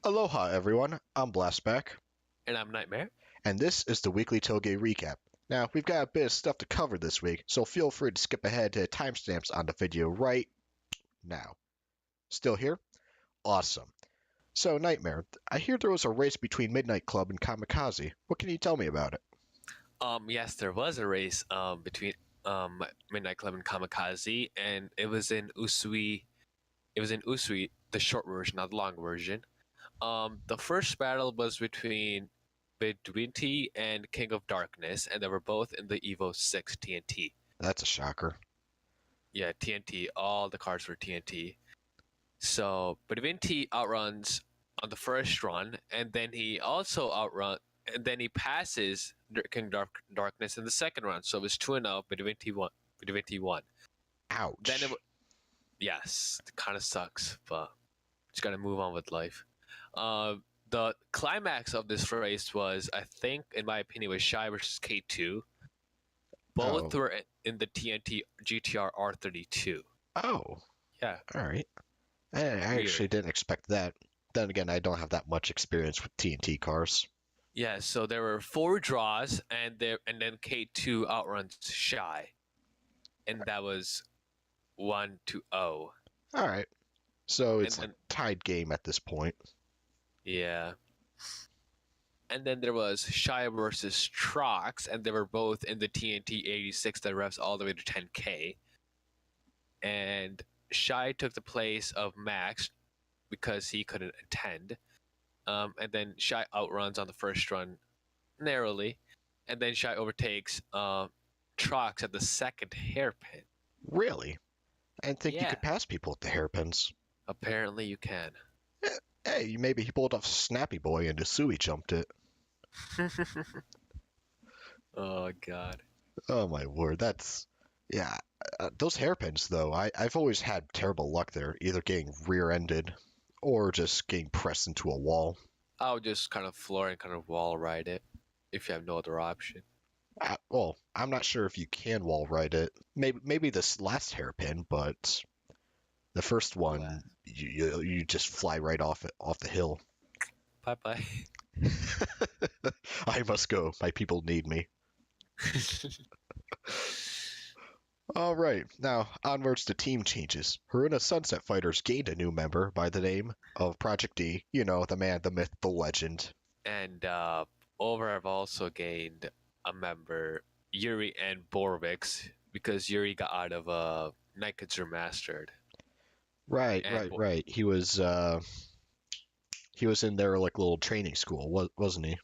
Aloha everyone, I'm Blastback, And I'm Nightmare. and this is the weekly Touge recap. Now, we've got a bit of stuff to cover this week, so feel free to skip ahead to timestamps on the video right now. Still here? Awesome. So, Nightmare, I hear there was a race between Midnight Club and Kamikaze. What can you tell me about it? Yes, there was a race between Midnight Club and Kamikaze, and it was in Usui. It was in Usui, the short version, not the long version. The first battle was between Bidwinty and King of Darkness, and they were both in the Evo 6 TNT. That's a shocker. Yeah, TNT. All the cards were TNT. So Bidwinty outruns on the first run, and then he also and then he passes King Darkness in the second run. So it was 2-0, Bidwinty won. Bidwinty won. Ouch. Then yes, it kind of sucks, but just gotta move on with life. The climax of this race was, I think, in my opinion, was Shy versus K2. Both were in the TNT GTR R32. Oh. Yeah. Alright. I actually didn't expect that. Then again, I don't have that much experience with TNT cars. Yeah, so there were 4 draws, and then K2 outruns Shy. And that was 1-0. Alright. So it's a tied game at this point. Yeah. And then there was Shy versus Trox, and they were both in the TNT 86 that revs all the way to 10K. And Shy took the place of Max because he couldn't attend. And then Shy outruns on the first run narrowly. And then Shy overtakes Trox at the second hairpin. Really? I didn't think you could pass people at the hairpins. Apparently you can. Hey, maybe he pulled off Snappy Boy and Usui jumped it. Oh, God. Oh, my word. That's... Yeah. Those hairpins, though, I've always had terrible luck there, either getting rear-ended or just getting pressed into a wall. I'll just kind of floor and kind of wall ride it if you have no other option. Well, I'm not sure if you can wall ride it. Maybe this last hairpin, but the first one, you just fly right off the hill. Bye-bye. I must go. My people need me. All right, now onwards to team changes. Haruna Sunset Fighters gained a new member by the name of Project D. You know, the man, the myth, the legend. And over have also gained a member, Yuri and Borvix, because Yuri got out of Night Kids Remastered. Right. He was in their like little training school, wasn't he?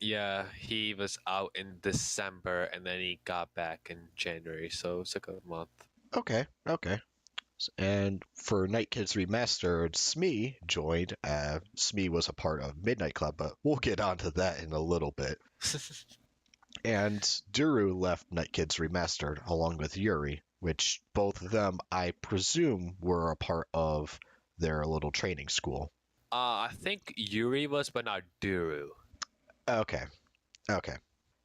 Yeah, he was out in December and then he got back in January, so it's like a month. Okay. And for Night Kids Remastered, Smee joined. Smee was a part of Midnight Club, but we'll get onto that in a little bit. And Duru left Night Kids Remastered along with Yuri, which both of them, I presume, were a part of their little training school. I think Yuri was, but not Duru. Okay.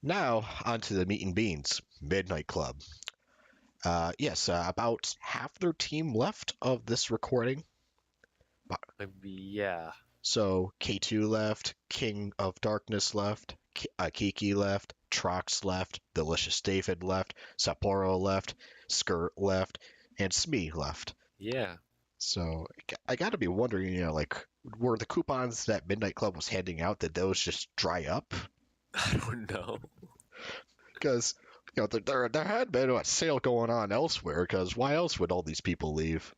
Now, on to the meat and beans, Midnight Club. About half their team left of this recording. Maybe, yeah. So, K2 left, King of Darkness left, Kiki left, Trox left, Delicious David left, Sapporo left, Skirt left, and Smee left. Yeah. So, I gotta be wondering, were the coupons that Midnight Club was handing out, did those just dry up? I don't know. Because, there had been a sale going on elsewhere, because why else would all these people leave?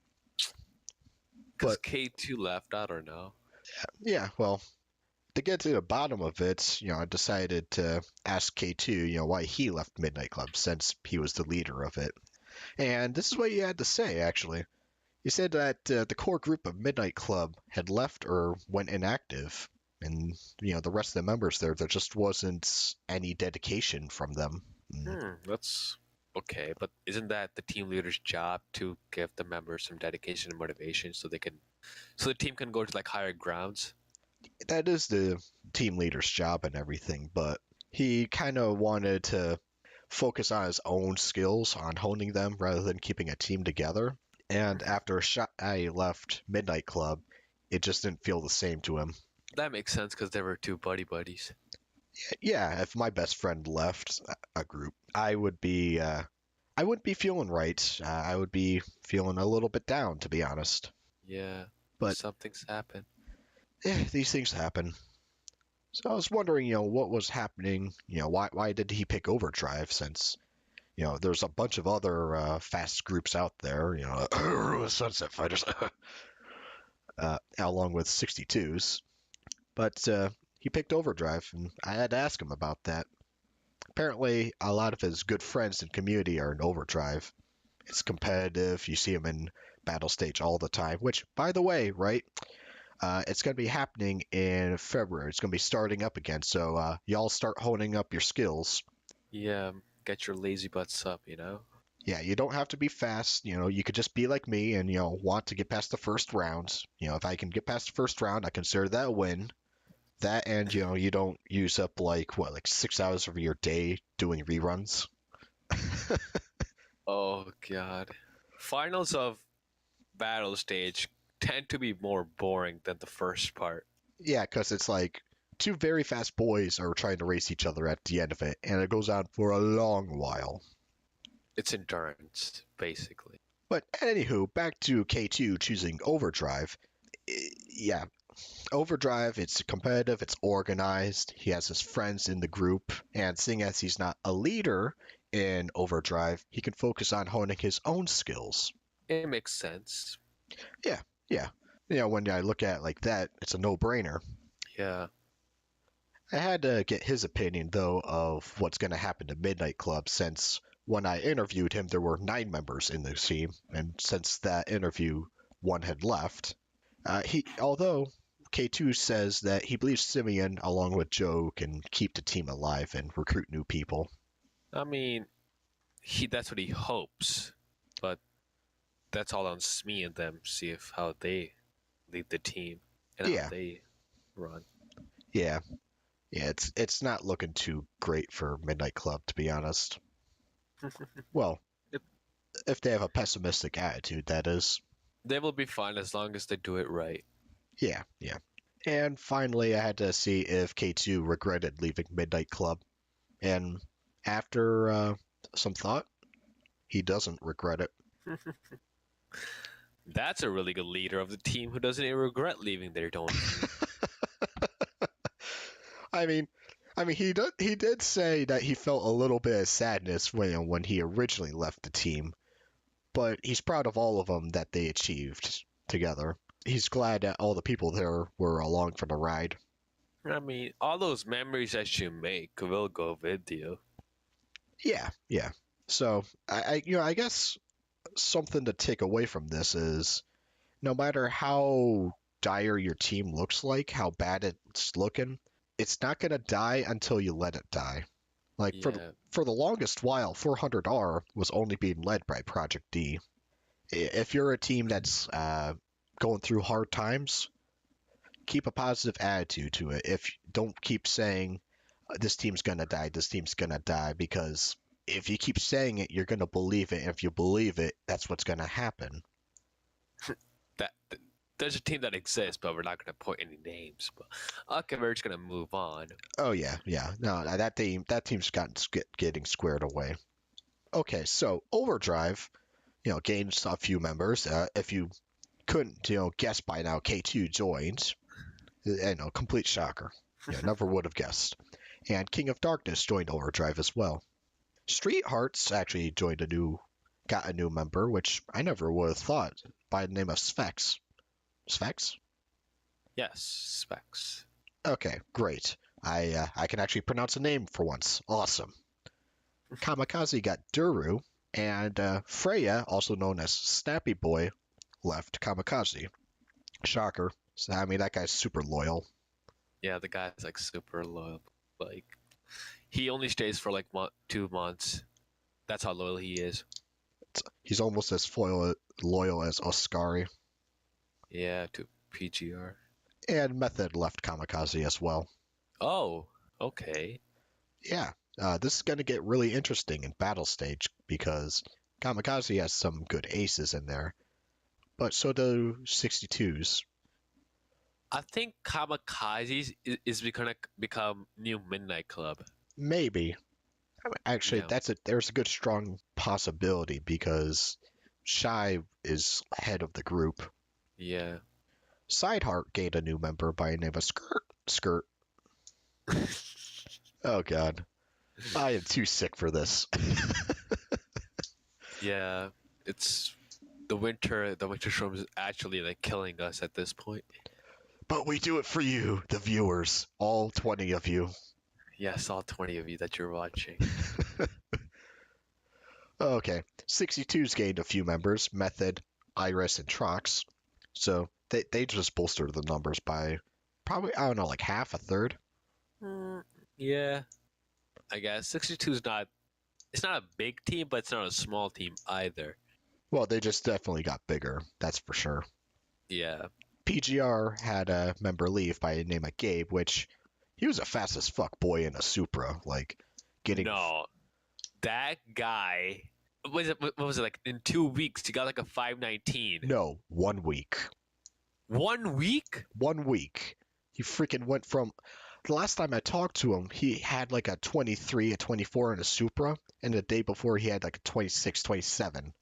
Because K2 left, I don't know. Yeah, well, to get to the bottom of it, I decided to ask K2, why he left Midnight Club, since he was the leader of it. And this is what he had to say, actually. He said that the core group of Midnight Club had left or went inactive. And, the rest of the members there just wasn't any dedication from them. That's okay, but isn't that the team leader's job to give the members some dedication and motivation so the team can go to like higher grounds? That is the team leader's job and everything, but he kind of wanted to focus on his own skills, on honing them rather than keeping a team together. And after I left Midnight Club, it just didn't feel the same to him. That makes sense because there were two buddy buddies. Yeah, if my best friend left a group, I wouldn't be feeling right. I would be feeling a little bit down, to be honest. Yeah, But something's happened. these things happen. So I was wondering, what was happening. Why did he pick Overdrive? Since there's a bunch of other fast groups out there. Sunset Fighters, along with 62s. But he picked Overdrive, and I had to ask him about that. Apparently, a lot of his good friends and community are in Overdrive. It's competitive. You see him in Battle Stage all the time. Which, by the way, right? It's going to be happening in February. It's going to be starting up again. So y'all start honing up your skills. Yeah, get your lazy butts up, Yeah, you don't have to be fast. You could just be like me and want to get past the first round. If I can get past the first round, I consider that a win. That and you don't use up like 6 hours of your day doing reruns. Oh God. Finals of battle stage tend to be more boring than the first part. Yeah, because it's like two very fast boys are trying to race each other at the end of it, and it goes on for a long while. It's endurance, basically. But anywho, back to K2 choosing Overdrive. Yeah, Overdrive, it's competitive, it's organized, he has his friends in the group, and seeing as he's not a leader in Overdrive, he can focus on honing his own skills. It makes sense. Yeah, yeah. When I look at it like that, it's a no-brainer. Yeah. I had to get his opinion, though, of what's going to happen to Midnight Club, since when I interviewed him, there were 9 members in the team, and since that interview, one had left. Although K2 says that he believes Simeon, along with Joe, can keep the team alive and recruit new people. I mean, that's what he hopes, but that's all on me and them. See how they lead the team and Yeah, how they run. yeah, yeah. It's not looking too great for Midnight Club, to be honest. Well, It- if they have a pessimistic attitude, that is. They will be fine as long as they do it right. Yeah, yeah. And finally, I had to see if K2 regretted leaving Midnight Club. And after some thought, he doesn't regret it. That's a really good leader of the team who doesn't even regret leaving their own team. I mean, he did say that he felt a little bit of sadness when he originally left the team, but he's proud of all of them that they achieved together. He's glad that all the people there were along for the ride. I mean, all those memories that you make will go with you. Yeah, yeah. So I guess something to take away from this is no matter how dire your team looks like, how bad it's looking, it's not gonna die until you let it die. Like Yeah, for the longest while, 400R was only being led by Project D. If you're a team that's going through hard times, keep a positive attitude to it. If don't keep saying this team's gonna die, this team's gonna die, because if you keep saying it, you're gonna believe it. And if you believe it, that's what's gonna happen. that there's a team that exists, but we're not going to point any names. But okay, we're just going to move on. Oh yeah, yeah. No, that team's getting squared away. Okay, so Overdrive, gains a few members. If you couldn't, guess by now, K2 joined. Complete shocker. Never would have guessed. And King of Darkness joined Overdrive as well. Street Hearts actually got a new member, which I never would have thought, by the name of Sphex. Sphex? Yes, specs. Okay, great. I can actually pronounce a name for once. Awesome. Kamikaze got Duru, and Freya, also known as Snappy Boy, left Kamikaze. Shocker. So, I mean, that guy's super loyal. Yeah, the guy's like super loyal. Like he only stays for like 2 months. That's how loyal he is. He's almost as loyal as Oscari. Yeah, to PGR. And Method left Kamikaze as well. Oh, okay. Yeah, this is going to get really interesting in Battle Stage because Kamikaze has some good aces in there, but so do 62s. I think Kamikazes is gonna become new Midnight Club. Maybe. Actually, Yeah, there's a good strong possibility because Shy is head of the group. yeah. Sideheart gained a new member by the name of Skirt. Skirt. Oh god. I am too sick for this. Yeah, it's the winter. The winter storm is actually like killing us at this point. But we do it for you, the viewers. All 20 of you. Yes, all 20 of you that you're watching. Okay. 62's gained a few members, Method, Iris, and Trox. So they just bolstered the numbers by probably, I don't know, like half, a third. Yeah, I guess 62 is not. It's not a big team, but it's not a small team either. Well, they just definitely got bigger, that's for sure. Yeah. PGR had a member leave by the name of Gabe, which he was a fast as fuck boy in a Supra, like getting No, that guy. What was it like? In 2 weeks, he got like a 519. no 1 week. 1 week? 1 week. He freaking went from the last time I talked to him, he had like a 23, a 24 in a Supra, and the day before he had like a 26, 27.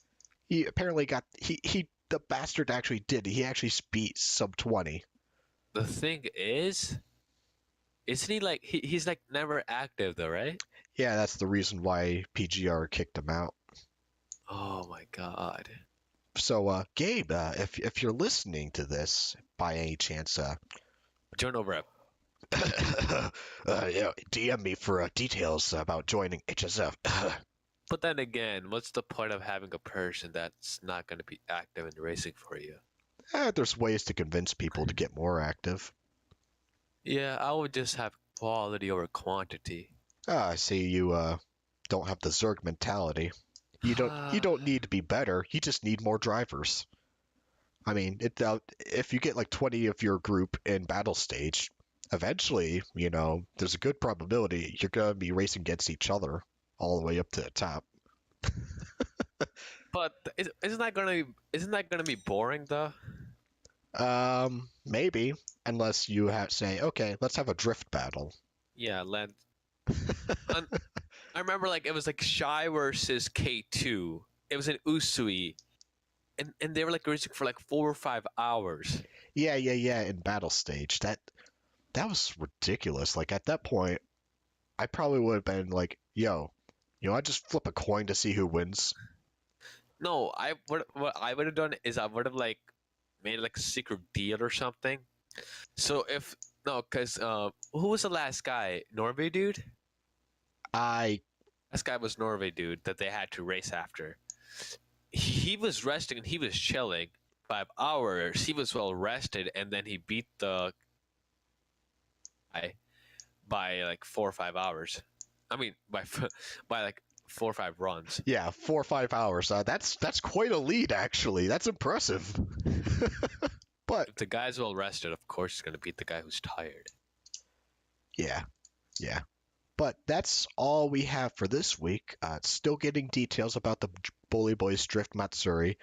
He apparently got the bastard actually did. He actually beat sub 20. The thing is, isn't he like he's like never active though, right? Yeah, that's the reason why PGR kicked him out. Oh my god. So, Gabe, if you're listening to this by any chance, Join over at yeah, DM me for details about joining HSF. But then again, what's the point of having a person that's not going to be active in racing for you? There's ways to convince people to get more active. Yeah, I would just have quality over quantity. I see you don't have the Zerg mentality. You don't need to be better. You just need more drivers. I mean, if you get like 20 of your group in battle stage, eventually, there's a good probability you're gonna be racing against each other all the way up to the top. But isn't that gonna be boring though? Maybe, unless you say, okay, let's have a drift battle. Yeah, I remember like it was like Shy versus K2. It was in Usui, and they were like racing for like 4 or 5 hours. Yeah, in battle stage. That was ridiculous. Like at that point, I probably would have been like, yo, I just flip a coin to see who wins. No, what I would have done is I would have like made like a secret deal or something. So if no, because who was the last guy? Norway dude. I This guy was Norway dude that they had to race after. He was resting and he was chilling 5 hours. He was well rested, and then he beat the guy by like 4 or 5 hours. I mean, by like 4 or 5 runs. Yeah, 4 or 5 hours. That's quite a lead, actually. That's impressive. But If the guy's well rested, of course he's gonna beat the guy who's tired. yeah. But that's all we have for this week. Still getting details about the Bully Boys Drift Matsuri.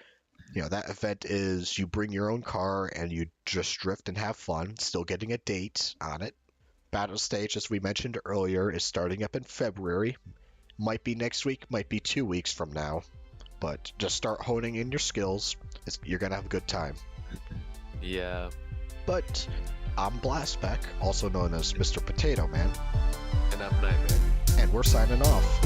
That event is you bring your own car and you just drift and have fun. Still getting a date on it. Battle stage, as we mentioned earlier, is starting up in February. Might be next week, might be 2 weeks from now. But just start honing in your skills. You're going to have a good time. Yeah. But I'm Blastback, also known as Mr. Potato Man. And I'm Nightmare. And we're signing off.